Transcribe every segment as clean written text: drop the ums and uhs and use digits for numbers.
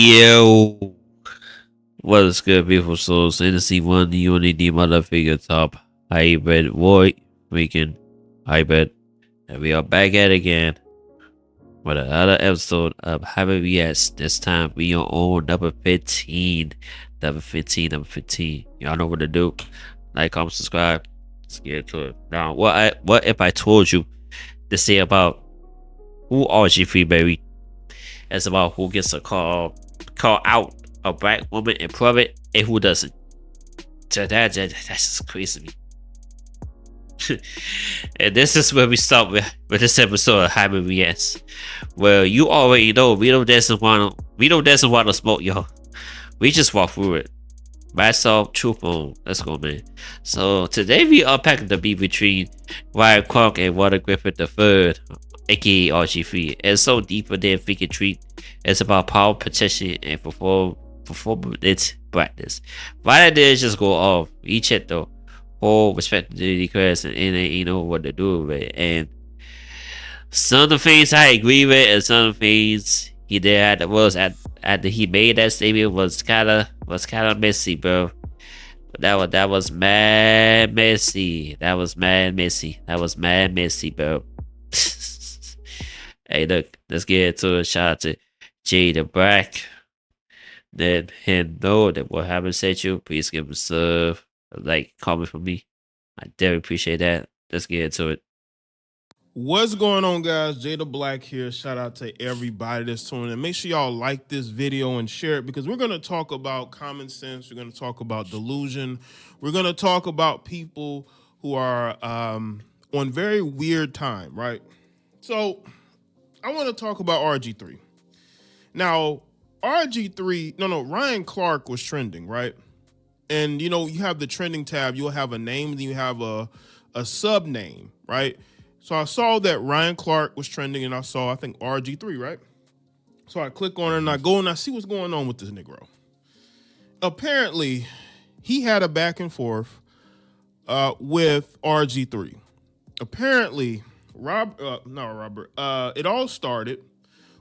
Yo, what is good, beautiful souls? NC one Unity motherfucker top hybrid void weekend hybrid, and we are back at it again with another episode of Hybrid VS. This time we are on number 15. Number 15. Y'all know what to do. Like, comment, subscribe. Let's get into it. Now, what if I told you to say about who RG3 baby? It's about who gets a call out a black woman in private and who doesn't. That's just crazy to me. And this is where we start with this episode of Hybrid VS. Well, you already know we don't doesn't want to smoke, y'all. We just walk through it. Myself, truth on. Let's go, man. So today we unpacking the beef between Ryan Clark and Walter Griffin III, aka RG3. It's so deeper than freaking treat. It's about power, protection, and performance practice. Why did they just go off? Each at the whole respectability class and they know what to do with it. And some of the things I agree with, and some of the things he did after he made that statement was kinda messy, bro. That was mad messy. That was mad messy, bro. Hey, look, let's get into a shout out to Jay the Black. Let him know that what happened sent you. Please give him a sub, a like, comment from me. I definitely appreciate that. Let's get into it. What's going on, guys? Jay the Black here. Shout out to everybody that's tuning in. Make sure y'all like this video and share it because we're going to talk about common sense. We're going to talk about delusion. We're going to talk about people who are on very weird time, right? So I want to talk about RG3. Now, Ryan Clark was trending, right? And, you know, you have the trending tab. You'll have a name, and you have a sub name, right? So I saw that Ryan Clark was trending, and I think, RG3, right? So I click on it, and I go and I see what's going on with this Negro. Apparently, he had a back and forth with RG3. Apparently, it all started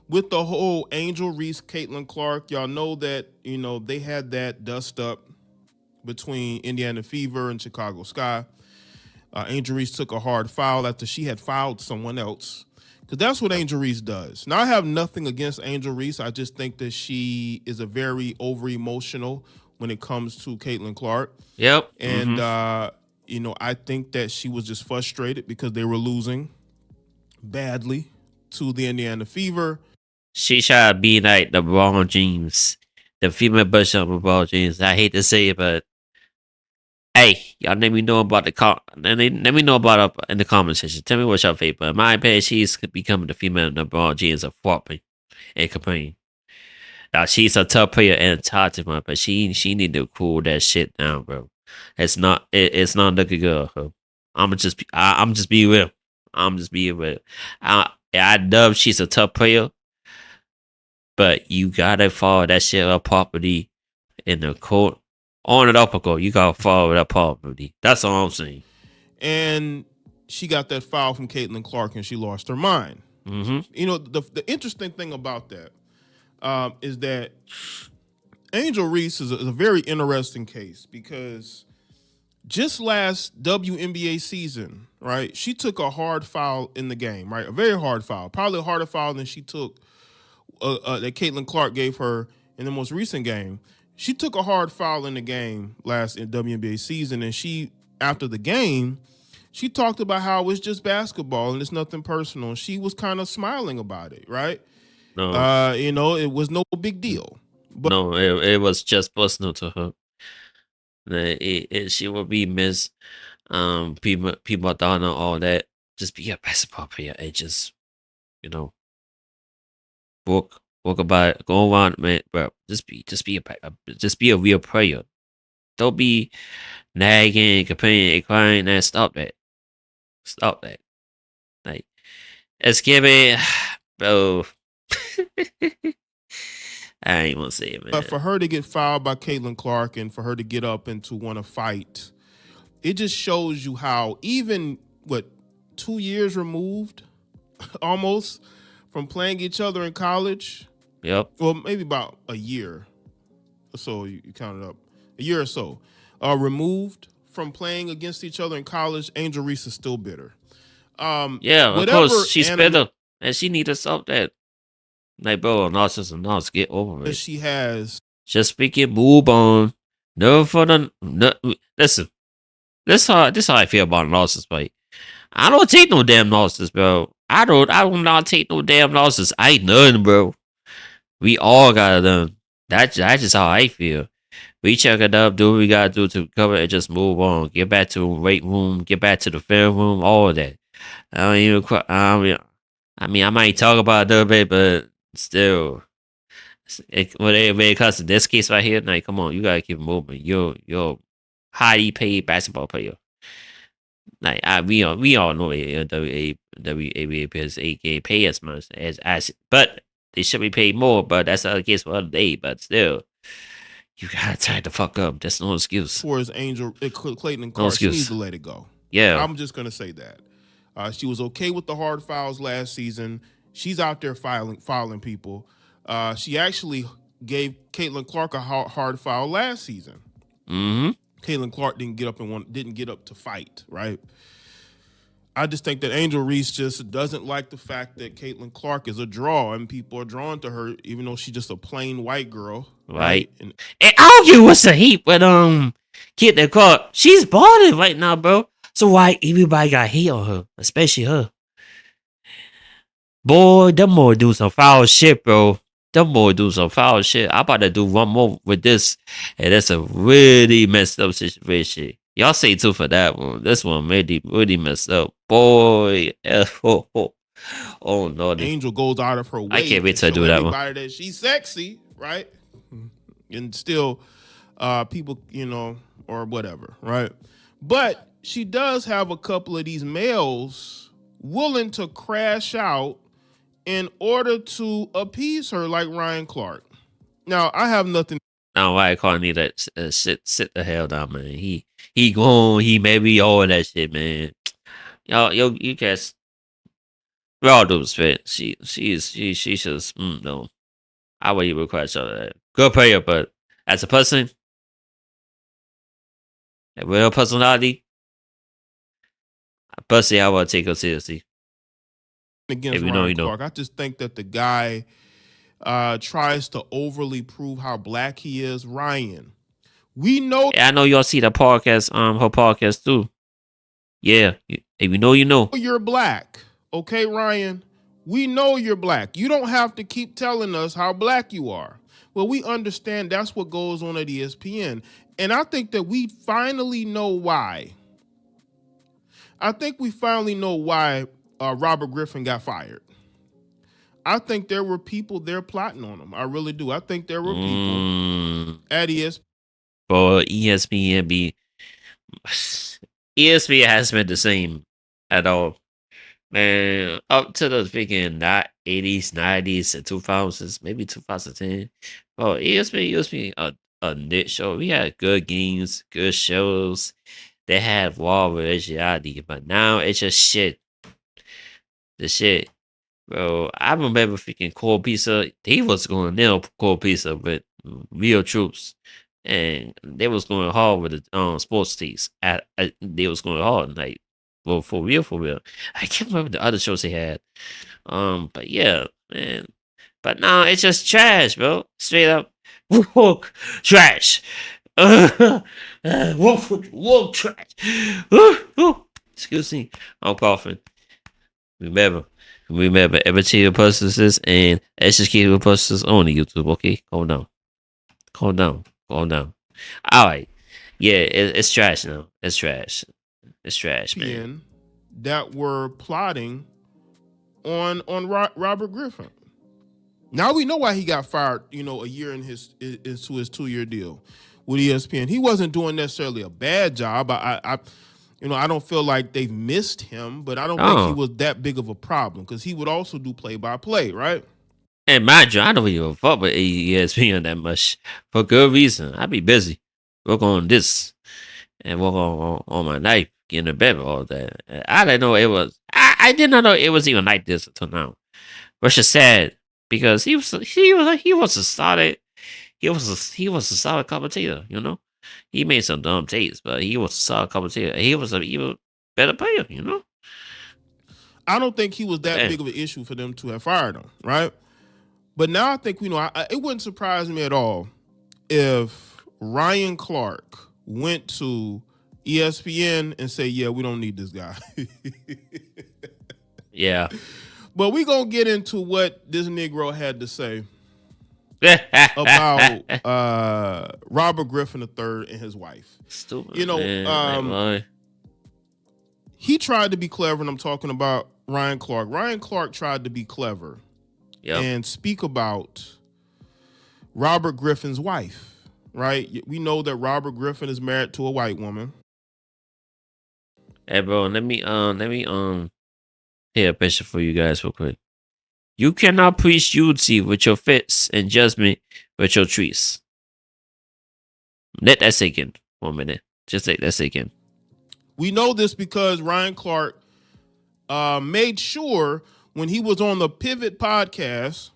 with the whole Angel Reese, Caitlin Clark. Y'all know that, you know, they had that dust up between Indiana Fever and Chicago Sky. Angel Reese took a hard foul after she had fouled someone else. Because that's what Angel Reese does. Now, I have nothing against Angel Reese. I just think that she is a very over-emotional when it comes to Caitlin Clark. Yep. And, you know, I think that she was just frustrated because they were losing badly to the Indiana Fever. She tried to be like the LeBron James, the female version of LeBron James. I hate to say it, but hey, y'all let me know about let me know about it in the comment section. Tell me what's your favorite. In my opinion, she's becoming the female LeBron James of Fortnite and complaining. Now she's a tough player and a talented one, but she need to cool that shit down, bro. It's not looking good. Bro. I'm just being real. I know she's a tough player, but you gotta follow that shit up properly in the court. On and off a goal, you gotta follow that properly. That's all I'm saying. And she got that foul from Caitlin Clark, and she lost her mind. You know, the interesting thing about that is that Angel Reese is a very interesting case because just last WNBA season, right, she took a hard foul in the game, right? A very hard foul, probably a harder foul than she took that Caitlin Clark gave her in the most recent game. She took a hard foul in the game last in WNBA season, and she, after the game, she talked about how it's just basketball and it's nothing personal. She was kind of smiling about it, right? No, you know, it was no big deal. But no, it was just personal to her. She will be miss people don't know all that. Just be a basketball player and just, you know, walk about it, go around, man, bro. Just be a real player. Don't be nagging, complaining, and crying. And stop that. Like, excuse me, bro. I ain't want to say it, man. But for her to get fouled by Caitlin Clark and for her to get up and to want to fight, it just shows you how even 2 years removed, almost from playing each other in college, Yep. Well, maybe about a year or so. You count it up, a year or so. Removed from playing against each other in college, Angel Reese is still bitter. Yeah, of course Whatever she's anime better, and she need to stop that. Like, bro, narcissist, get over it. she has, Just speaking, move on. No for the no, listen. This how I feel about narcissists, right? I don't take no damn narcissists, bro. I will not take no damn narcissists. I ain't none, bro. We all got them. That's just how I feel. We check it up, do what we gotta do to cover and just move on. Get back to the weight room, get back to the film room, all of that. I don't even. I mean, I might talk about it a little bit, but still, when it comes to this case right here, like, come on, you gotta keep it moving. You're a highly paid basketball player. Like, we all know WABA players ain't pay as much as, but they should be paid more. But that's not the case for other day. But still, you gotta tie the fuck up. That's no excuse. for his Angel Clayton and No Clark, she needs excuse. to let it go. Yeah. I'm just gonna say that. She was okay with the hard fouls last season. She's out there fouling people. She actually gave Caitlin Clark a hard foul last season. Mm-hmm. Caitlin Clark didn't get up to fight, right? I just think that Angel Reese just doesn't like the fact that Caitlin Clark is a draw and people are drawn to her, even though she's just a plain white girl, Right. And I don't get what's the heat, but Caitlin Clark, she's balling right now, bro. So why everybody got hate on her, especially her? Boy, them boy do some foul shit, bro. Them boy do some foul shit. I'm about to do one more with this, and that's a really messed up situation. Y'all say too for that one. This one really messed up. Boy, oh no. Angel goes out of her way. I can't wait to show do that one. everybody that she's sexy, right? And still, people, or whatever, right? But she does have a couple of these males willing to crash out in order to appease her, like Ryan Clark. Now, I have nothing. Now, Ryan Clark need that sit the hell down, man. He gone. He maybe all that shit, man. You guys. We all do respect. She just no. I would even crash out of that. Good player, but as a person, a real personality, personally, I would take her seriously. Against Ryan Clark, I just think that the guy tries to overly prove how black he is. Ryan, we know. Yeah, I know y'all see the podcast, her podcast too. Yeah, if you know, you know. You're black, okay, Ryan? We know you're black. You don't have to keep telling us how black you are. Well, we understand that's what goes on at ESPN. And I think that we finally know why. I think we finally know why Robert Griffin got fired. I think there were people there plotting on him. I really do. I think there were people at ESPN. But ESPN hasn't been the same at all. Man, up to the freaking 80s, 90s, and 2000s, maybe 2010. Bro, ESPN a niche show. We had good games, good shows. They had raw originality, but now it's just shit. The shit. Bro, I remember freaking Cold Pizza. They was going nail Cold Pizza with real troops. And they was going hard with the sports teams. They was going hard, like, well, for real. I can't remember the other shows they had. But yeah, man. But now it's just trash, bro. Straight up, woke trash. Woke trash. Excuse me, I'm coughing. Remember, everything purposes and educational purposes only. YouTube, okay? Calm down. All right, yeah, it's trash now. It's trash. It's trash, man. That were plotting on Robert Griffin. Now we know why he got fired. A year into his 2-year deal with ESPN. He wasn't doing necessarily a bad job. I don't feel like they've missed him, but I don't think he was that big of a problem because he would also do play-by-play, right? And mind you, I don't even fuck with ESPN that much for good reason. I be busy, work on this and work on my knife, getting in bed all that. I didn't know it was. I did not know it was even like this until now, which is sad because he was a solid commentator. You know, he made some dumb takes, but he was a solid commentator. He was an even better player. You know. I don't think he was that big of an issue for them to have fired him, right? But now I think it wouldn't surprise me at all if Ryan Clark went to ESPN and say, "Yeah, we don't need this guy." Yeah. But we gonna get into what this Negro had to say about Robert Griffin III and his wife. Stupid. You know, man. He tried to be clever, and I'm talking about Ryan Clark. Ryan Clark tried to be clever and speak about Robert Griffin's wife, right? We know that Robert Griffin is married to a white woman. Hey, bro, let me hit a picture for you guys real quick. You cannot preach unity with your fists and judgment with your trees. Let that sink in for a minute. Just let that sink in. We know this because Ryan Clark made sure when he was on the Pivot podcast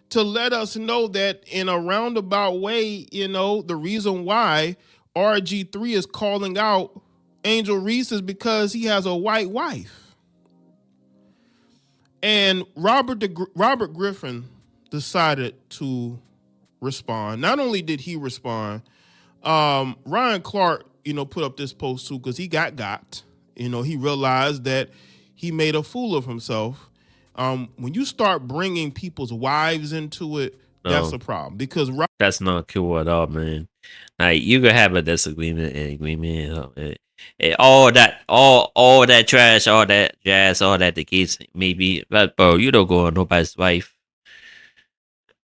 to let us know that in a roundabout way, the reason why RG3 is calling out Angel Reese is because he has a white wife. And Robert Griffin decided to respond. Not only did he respond, Ryan Clark, put up this post too because he got. He realized that he made a fool of himself. When you start bringing people's wives into it, that's a problem because that's not cool at all, man. Like you could have a disagreement and agreement, and all that trash, all that jazz, all that the case maybe, but bro, you don't go on nobody's wife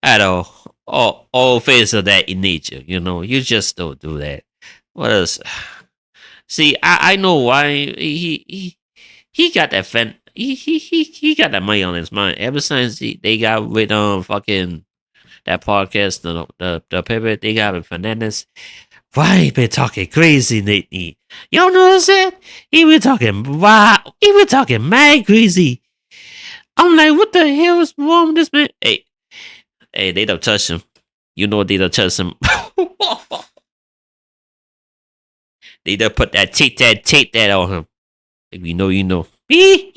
at all. All face of that in nature, you just don't do that. What else? See, I know why he got that he got that money on his mind ever since they got with fucking that podcast, the pivot they got with Fernandez. Why he been talking crazy lately? Y'all notice that? He been talking mad crazy. I'm like, what the hell is wrong with this man? Hey, they don't touch him. You know they don't touch him. They don't put that tape that on him. If you know, you know. Take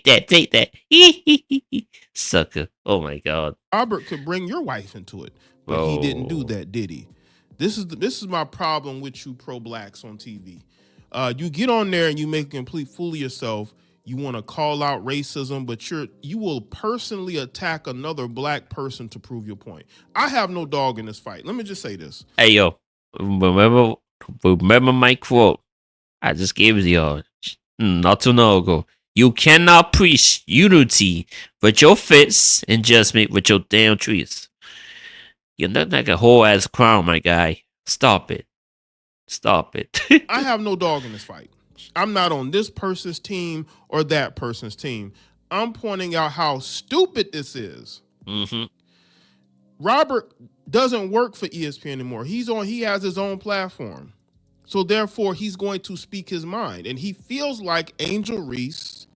that. Sucker. Oh my God. Robert could bring your wife into it, but he didn't do that, did he? This is my problem with you pro-blacks on TV. You get on there and you make a complete fool of yourself. You want to call out racism, but you will personally attack another black person to prove your point. I have no dog in this fight. Let me just say this. Hey, yo, remember my quote I just gave y'all not too long ago. You cannot preach unity with your fists and judgment with your damn trees. You're not like a whole ass crown, my guy. Stop it. I have no dog in this fight. I'm not on this person's team or that person's team. I'm pointing out how stupid this is. Mm-hmm. Robert doesn't work for ESPN anymore. He has his own platform. So therefore, he's going to speak his mind. And he feels like Angel Reese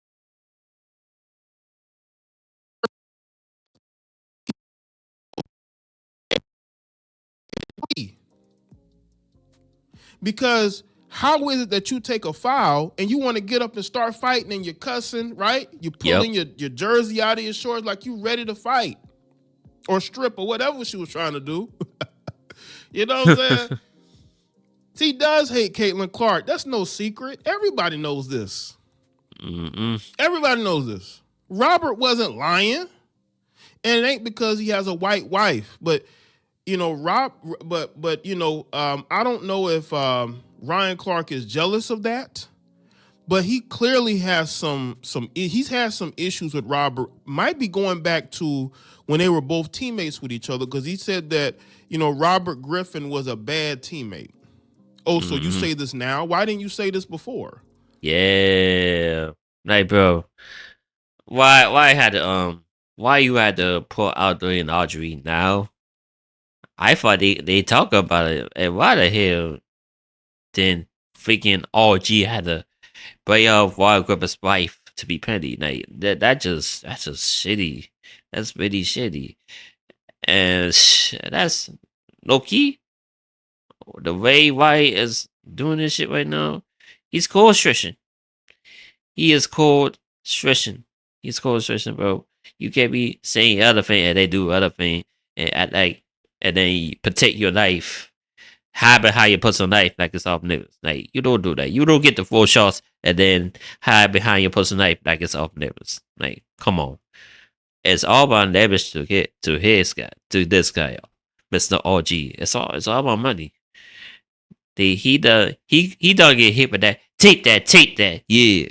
because how is it that you take a foul and you want to get up and start fighting and you're cussing, right? You're pulling your jersey out of your shorts like you ready to fight or strip or whatever she was trying to do. You know what I'm saying? He does hate Caitlin Clark. That's no secret. Everybody knows this. Everybody knows this. Robert wasn't lying. And it ain't because he has a white wife. But, I don't know if Ryan Clark is jealous of that. But he clearly has he's had some issues with Robert. Might be going back to when they were both teammates with each other, because he said that, Robert Griffin was a bad teammate. Oh, so you say this now? Why didn't you say this before? Yeah. Like, bro, why you had to put out during Audrey now? I thought they talk about it. And why the hell then freaking RG had to break up Wild Gripper's wife? to be petty. Like that's just shitty. That's really shitty. And that's low key. The way White is doing this shit right now, he's cold stretching. He is cold stretching. He's cold stretching, bro. You can't be saying other thing and they do other thing and act like and then you protect your life. Hide behind your personal knife like it's off limits. Like you don't do that. You don't get the 4 shots and then hide behind your personal knife like it's off limits. Like, come on. It's all about leverage to get to this guy, Mr. RG. It's all about money. He done get hit with that. Take that. Yeah.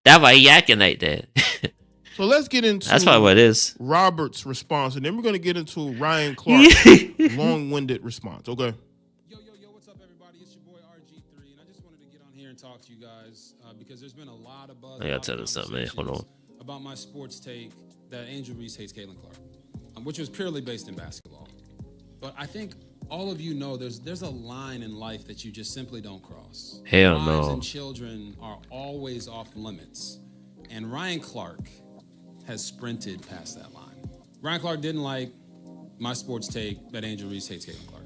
That's why he acting like that. So let's get into that's probably what it is. Robert's response, and then we're gonna get into Ryan Clark's long-winded response. Okay. Yo, what's up, everybody? It's your boy RGIII, and I just wanted to get on here and talk to you guys because there's been a lot of buzz. I gotta tell you something, man. Hold on. About my sports take that Angel Reese hates Caitlin Clark, which was purely based in basketball. But I think all of you know there's a line in life that you just simply don't cross. Hell Wives no. and children are always off limits, and Ryan Clark has sprinted past that line. Ryan Clark didn't like my sports take that Angel Reese hates Caitlin Clark,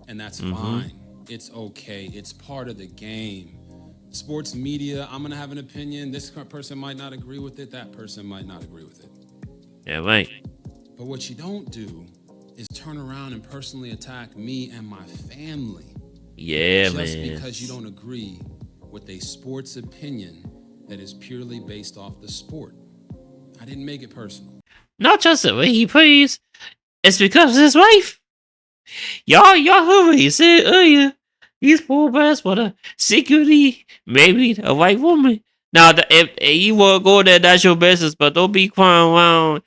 and that's fine. It's okay. It's part of the game. Sports media, I'm gonna have an opinion. This person might not agree with it. That person might not agree with it. Yeah, right. But what you don't do is turn around and personally attack me and my family. Yeah, just man. Because you don't agree with a sports opinion that is purely based off the sport. I didn't make it personal. Not just the way he plays. It's because of his wife. Y'all heard what he said earlier. He's poor bass for the secretly maybe a white woman. Now, if you want to go there, that's your business, but don't be crying around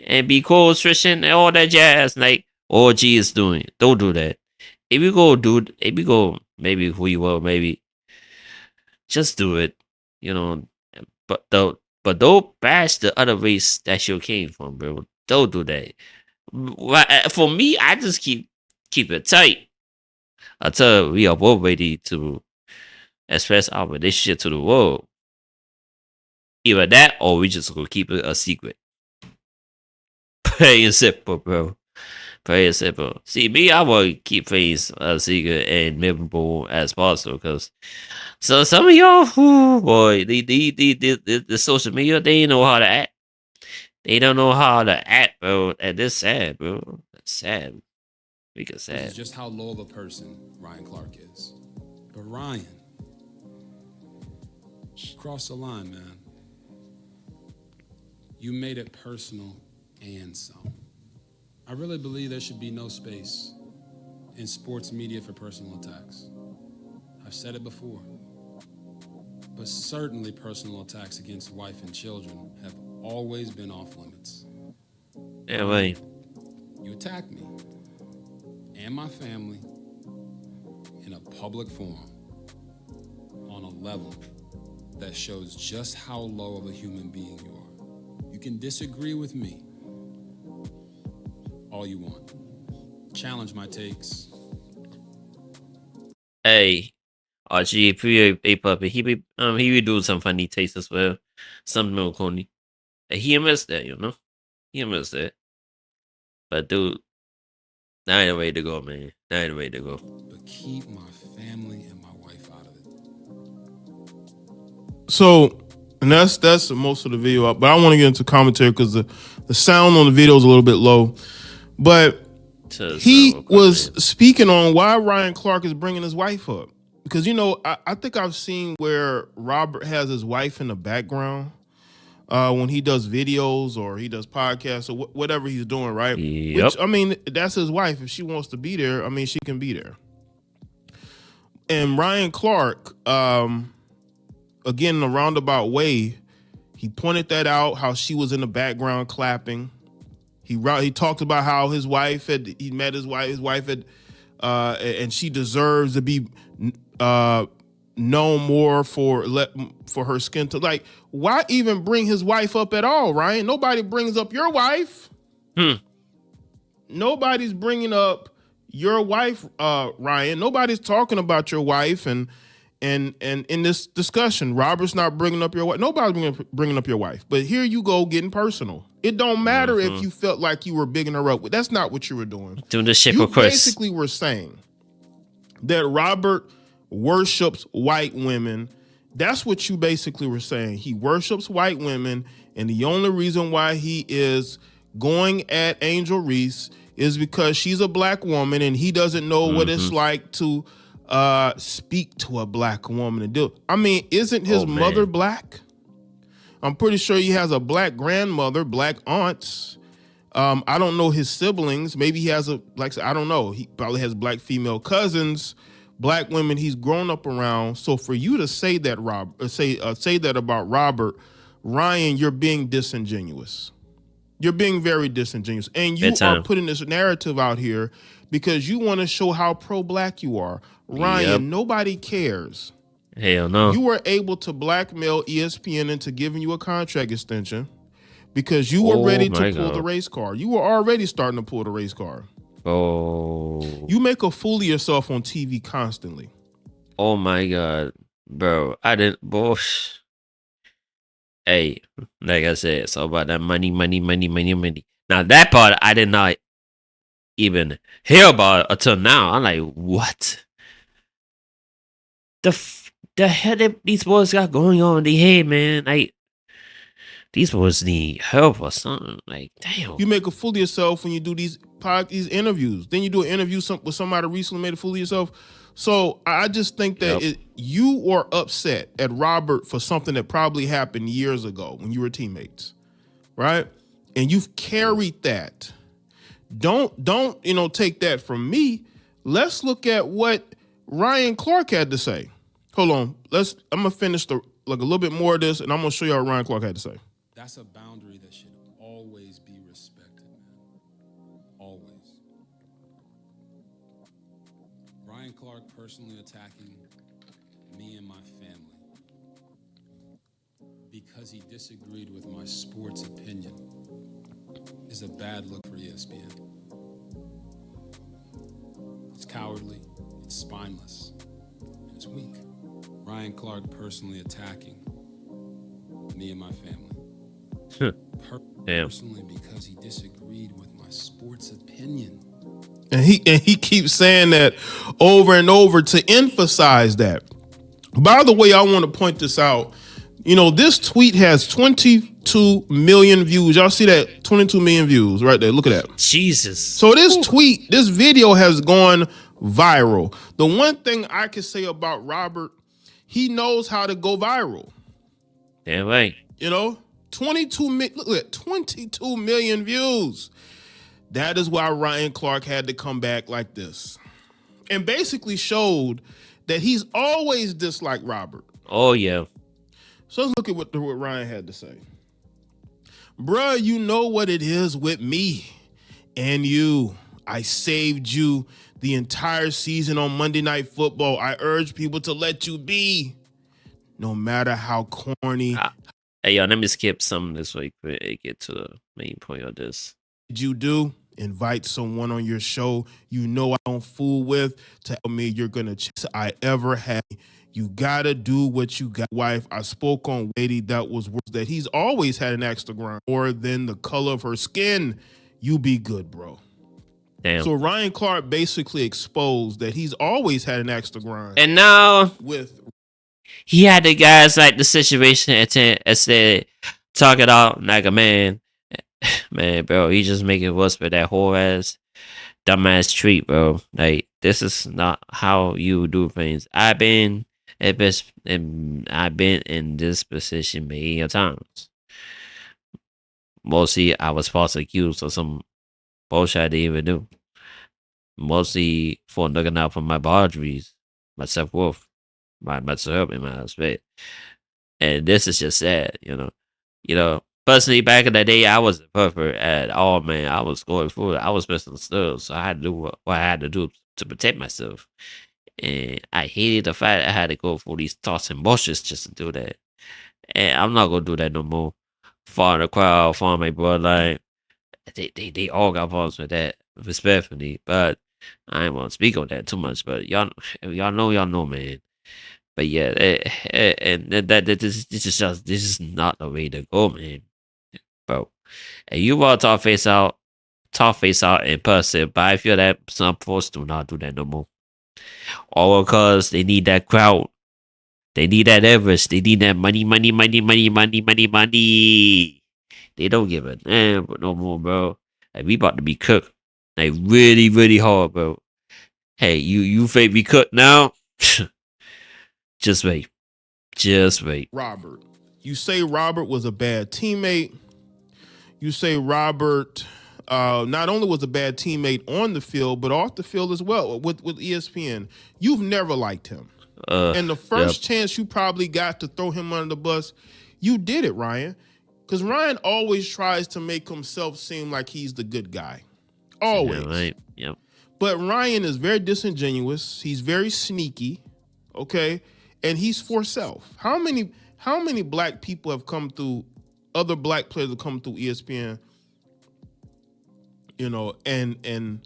and be cold stretching and all that jazz like OG is doing. Don't do that. If you go maybe who you will, maybe just do it. You know, but don't bash the other race that you came from, bro. Don't do that. For me, I just keep it tight until we are both ready to express our relationship to the world. Either that or we just gonna keep it a secret. Plain and simple, bro. Plain and simple. See, me, I want to keep things a secret and memorable as possible because so some of y'all, boy, the social media, they know how to act. They don't know how to act, bro. And it's sad, bro. It's sad. Because sad. This is just how low of a person Ryan Clark is. But Ryan, cross the line, man. You made it personal and some. I really believe there should be no space in sports media for personal attacks. I've said it before. But certainly personal attacks against wife and children have always been off limits. Yeah, right. You attacked me and my family in a public forum on a level that shows just how low of a human being you are. You can disagree with me all you want. Challenge my takes. Hey, RG, pretty puppy. He be doing some funny takes as well. Something real corny. He missed that, you know. He missed that. But dude, not ain't the way to go, man. Not ain't the way to go. But keep my family and my wife out of it. So, and that's most of the video. But I want to get into commentary because the sound on the video is a little bit low. But he was speaking on why Ryan Clark is bringing his wife up. Because, you know, I think I've seen where Robert has his wife in the background when he does videos or he does podcasts or whatever he's doing, right? Yep. Which, I mean, that's his wife. If she wants to be there, I mean, she can be there. And Ryan Clark, again, in a roundabout way, he pointed that out, how she was in the background clapping. He talked about how he met his wife had, and she deserves to be known more for her skin tone. Like, why even bring his wife up at all, Ryan? Nobody brings up your wife. Nobody's bringing up your wife, Ryan. Nobody's talking about your wife, and And in this discussion, Robert's not bringing up your wife. Nobody's bringing up your wife. But here you go getting personal. It don't matter if you felt like you were bigging her up. That's not what you were doing. Doing the shit You for Chris. basically were saying that Robert worships white women. That's what you basically were saying. He worships white women, and the only reason why he is going at Angel Reese is because she's a black woman, and he doesn't know what it's like to speak to a black woman and do. I mean, isn't his mother black? I'm pretty sure he has a black grandmother, black aunts. I don't know his siblings. Maybe he has I don't know. He probably has black female cousins, black women he's grown up around. So for you to say that, say that about Robert, Ryan, you're being disingenuous. You're being very disingenuous. And you are putting this narrative out here because you want to show how pro-black you are. Ryan, nobody cares. Hell no. You were able to blackmail ESPN into giving you a contract extension because you were ready to pull the race car. You were already starting to pull the race car. Oh. You make a fool of yourself on TV constantly. Oh my God. Bro, I didn't. Hey, like I said, it's all about that money. Now, that part I did not even hear about until now. I'm like, what? The hell that these boys got going on in their head, man? Like, these boys need help or something. Like, damn. You make a fool of yourself when you do these interviews. Then you do an interview with somebody recently made a fool of yourself. So I just think that you are upset at Robert for something that probably happened years ago when you were teammates, right? And you've carried that. Don't take that from me. Let's look at what Ryan Clark had to say. Hold on. I'm gonna finish a little bit more of this, and I'm gonna show you what Ryan Clark had to say. That's a boundary that should always be respected, man. Always. Ryan Clark personally attacking me and my family because he disagreed with my sports opinion is a bad look for ESPN. It's cowardly, it's spineless, and it's weak. Ryan Clark personally attacking me and my family. Personally because he disagreed with my sports opinion. And he keeps saying that over and over to emphasize that. By the way, I want to point this out. This tweet has 22 million views. Y'all see that? 22 million views right there. Look at that. Jesus. So this video has gone viral. The one thing I can say about Robert, he knows how to go viral. Damn right. 22 million views. That is why Ryan Clark had to come back like this and basically showed that he's always disliked Robert. Oh, yeah. So let's look at what Ryan had to say. Bruh, you know what it is with me and you. I saved you the entire season on Monday Night Football. I urge people to let you be, no matter how corny. Hey, y'all, let me skip some this week and get to the main point of this. Did you do? Invite someone on your show you know I don't fool with to tell me you're going to chase I ever had. You got to do what you got. Wife, I spoke on lady that was worse, that he's always had an axe to grind more than the color of her skin. You be good, bro. Damn. So Ryan Clark basically exposed that he's always had an axe to grind. And now with he had the guys like the situation and said, talk it out like a man. Man, bro, he just make it worse for that whole ass, dumbass treat, bro. Like, this is not how you do things. I've been in this position many times. Mostly, I was falsely accused of some bullshit I didn't even do. Mostly for looking out for my boundaries, my self-worth, my mental health, and my respect. And this is just sad, Personally, back in the day, I wasn't perfect at all, man. I was going through it. I was missing stuff, so I had to do what I had to do to protect myself. And I hated the fact I had to go through these thoughts and bullshits just to do that. And I'm not gonna do that no more. Far in the crowd, far in my bloodline, they all got problems with that, respectfully. But I ain't want to speak on that too much. But y'all know, man. But yeah, and this is not the way to go, man, bro. And you want to talk face out in person, but I feel that some folks do not do that no more. All because they need that crowd. They need that Everest. They need that money, money, money, money, money, money, money. They don't give a damn no more, bro. Like, we about to be cooked. Like, really, really hard, bro. Hey, you fake be cooked now? Just wait. Just wait. Robert. You say Robert was a bad teammate. You say Robert not only was a bad teammate on the field, but off the field as well with ESPN. You've never liked him. And the first chance you probably got to throw him under the bus, you did it, Ryan. Because Ryan always tries to make himself seem like he's the good guy. Always. Yeah, right. Yep. But Ryan is very disingenuous. He's very sneaky, okay? And he's for self. How many black people have come through, other black players have come through ESPN, you know, and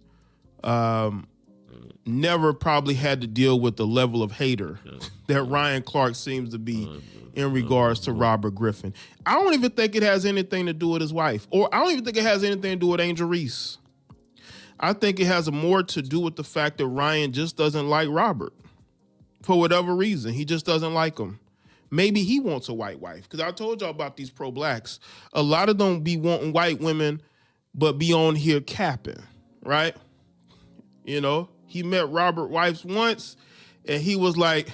never probably had to deal with the level of hater that Ryan Clark seems to be in regards to Robert Griffin. I don't even think it has anything to do with his wife, or I don't even think it has anything to do with Angel Reese. I think it has more to do with the fact that Ryan just doesn't like Robert for whatever reason. He just doesn't like him. Maybe he wants a white wife, because I told y'all about these pro-blacks. A lot of them be wanting white women, but be on here capping, right? You know, he met Robert wives once, and he was like,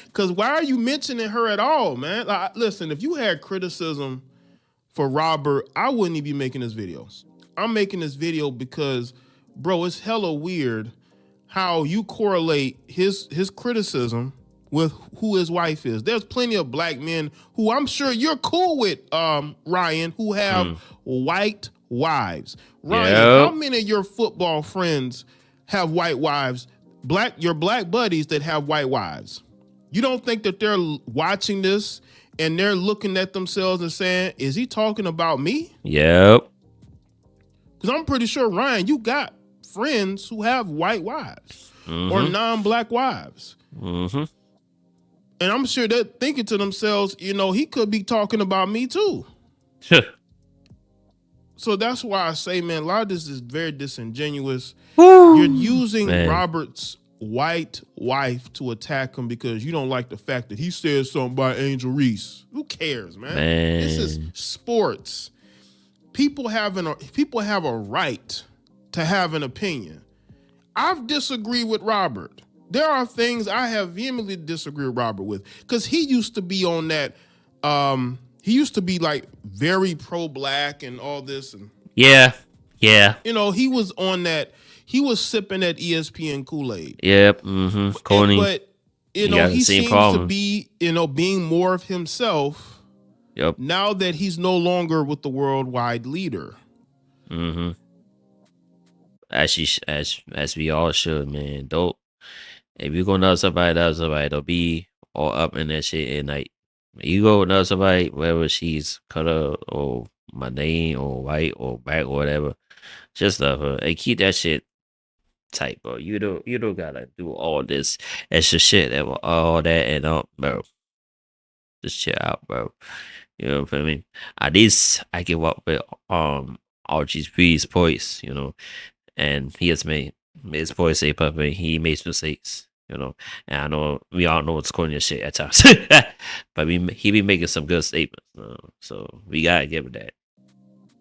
because why are you mentioning her at all, man? Like, listen, if you had criticism for Robert, I wouldn't even be making this video. I'm making this video because, bro, it's hella weird how you correlate his criticism with who his wife is. There's plenty of black men who I'm sure you're cool with, Ryan, who have white wives. Ryan, how many of your football friends have white wives? Your black buddies that have white wives. You don't think that they're watching this and they're looking at themselves and saying, is he talking about me? Yep. Because I'm pretty sure, Ryan, you got friends who have white wives or non-black wives. And I'm sure they're thinking to themselves, you know, he could be talking about me too. So that's why I say, man, a lot of this is very disingenuous. You're using Robert's white wife to attack him because you don't like the fact that he said something about Angel Reese. Who cares, man? This is sports. People have a right to have an opinion. I've disagreed with Robert. There are things I have vehemently disagreed with Robert with, because he used to be on that. He used to be like very pro-black and all this, and yeah. You know, he was on that. He was sipping that ESPN Kool-Aid. Yep. Corny. But you know, he seems to be, you know, being more of himself. Yep. Now that he's no longer with the worldwide leader. As we all should, man. Don't, if you go know somebody, don't be all up in that shit at night. You go know somebody, whether she's color or my name or white or black or whatever, just love her and keep that shit tight, bro. You don't gotta do all this extra shit and all that and bro. Just chill out, bro. You know what I mean? At least I give up with RGIII's points, you know, and he has made his points say perfect. He makes mistakes, you know, and I know we all know it's corny as shit at times, but he be making some good statements, so we gotta give it that.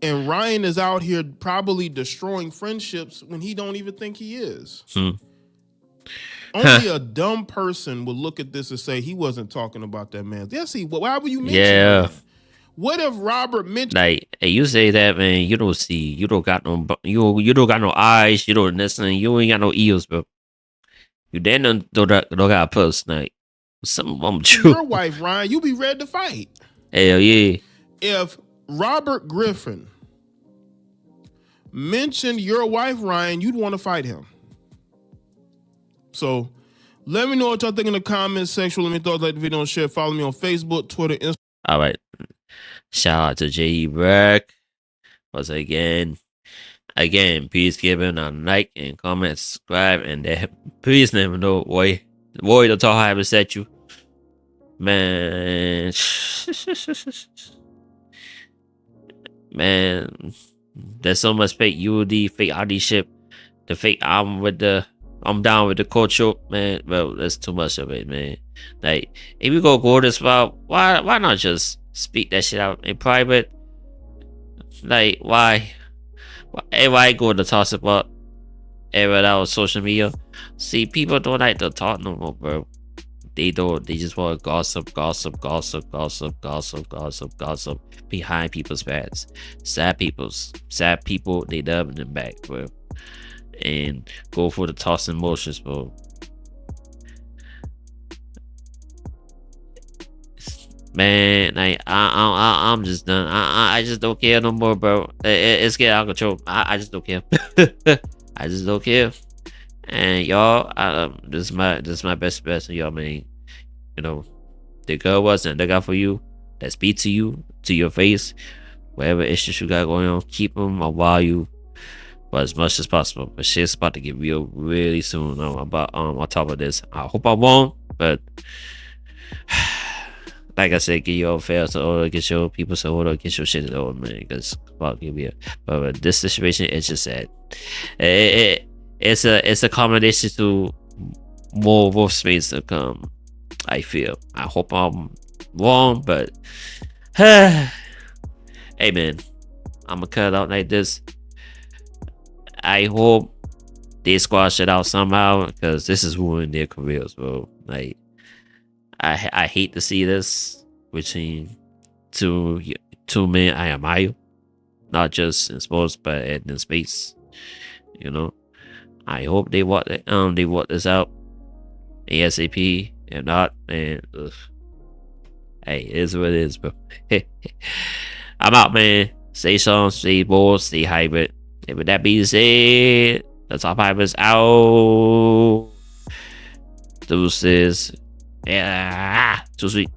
And Ryan is out here probably destroying friendships when he don't even think he is. Only a dumb person would look at this and say he wasn't talking about that man. Yes, why would you mention that? What if Robert mentioned? Like, hey, you say that, man, you don't see, you don't got no eyes, you don't listen, you ain't got no ears, bro. You then don't got a pulse, like something wrong with you. Your wife, Ryan, you be ready to fight. Hell yeah. If Robert Griffin mentioned your wife, Ryan, you'd want to fight him. So let me know what y'all think in the comments section. Let me thoughts, like the video and share. Follow me on Facebook, Twitter, Instagram. All right. Shout out to J.E. Brack. Once again, please give him a like and comment, subscribe, and please let me know why Roy the tall hybrids set you. Man. Man. There's so much fake UD, fake ID shit. The fake album with the I'm down with the culture, man. Bro, that's too much of it, man. Like, if you go this route, why not just speak that shit out in private? Like, why go to toss about everyone else social media? See, people don't like to talk no more, bro. They don't. They just want to gossip behind people's backs. Sad people. They dub them back, bro, and go for the tossing motions, bro. Man, like I'm just done. I just don't care no more, bro. It's getting out of control. I just don't care. I just don't care. And y'all, this is my best advice, y'all, man. You know, the girl wasn't look out for you. That speak to you, to your face. Whatever issues you got going on, keep them while you, but as much as possible. But shit's about to get real really soon. About on top of this, I hope I won't, but like I said, get your affairs in order, get your people in order, get your shit in order, man. Because fuck, give me but this situation, it's just sad. It's a combination to more wolf space to come. I feel. I hope I'm wrong, but hey, man, I'm gonna cut it out like this. I hope they squash it out somehow, because this is ruining their careers, bro. Like, I hate to see this between two men I admire, not just in sports but in space. You know, I hope they work this out ASAP. If not, man, ugh. Hey, it is what it is, bro. I'm out, man. Stay strong, stay bold, stay hybrid. And with that being said, the top hybrids out. Deuces. Yeah, too sweet.